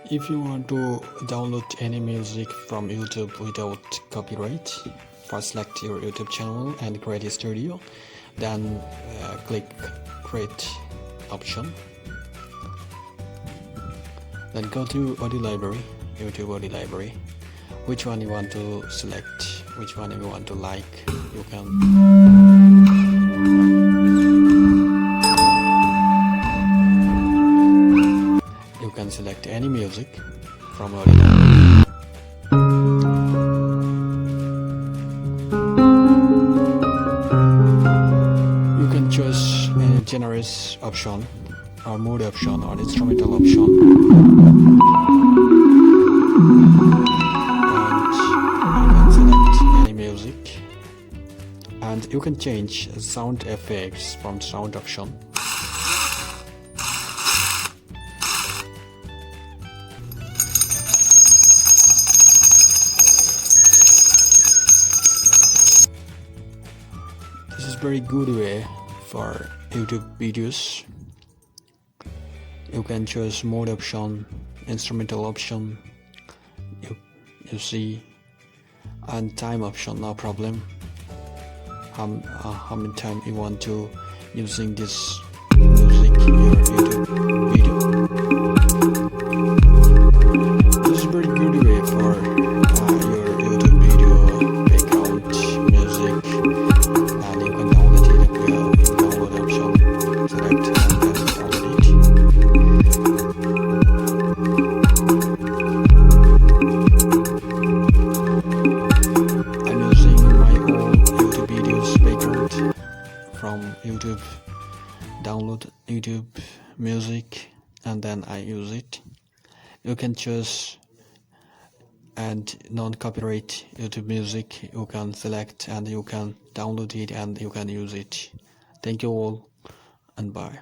If you want to download any music from YouTube without copyright, first select your YouTube channel and create a studio. Then click create option. Then go to audio library, YouTube audio library. Which one you want to select, which one you want to like, you can select any music from audio library. You can choose a generous option or mood option or instrumental option, and you can select any music, and you can change sound effects from sound option. This is very good way for YouTube videos. You can choose mode option, instrumental option, you see, and time option, no problem. How many time you want to using this music in your YouTube video. This is a very good way for your YouTube video background music, and you can download it in download option, select and then download it. I'm using my own YouTube videos background from YouTube, download YouTube music, and then I use it. You can choose and non-copyright YouTube music, you can select and you can download it and you can use it. Thank you all and bye.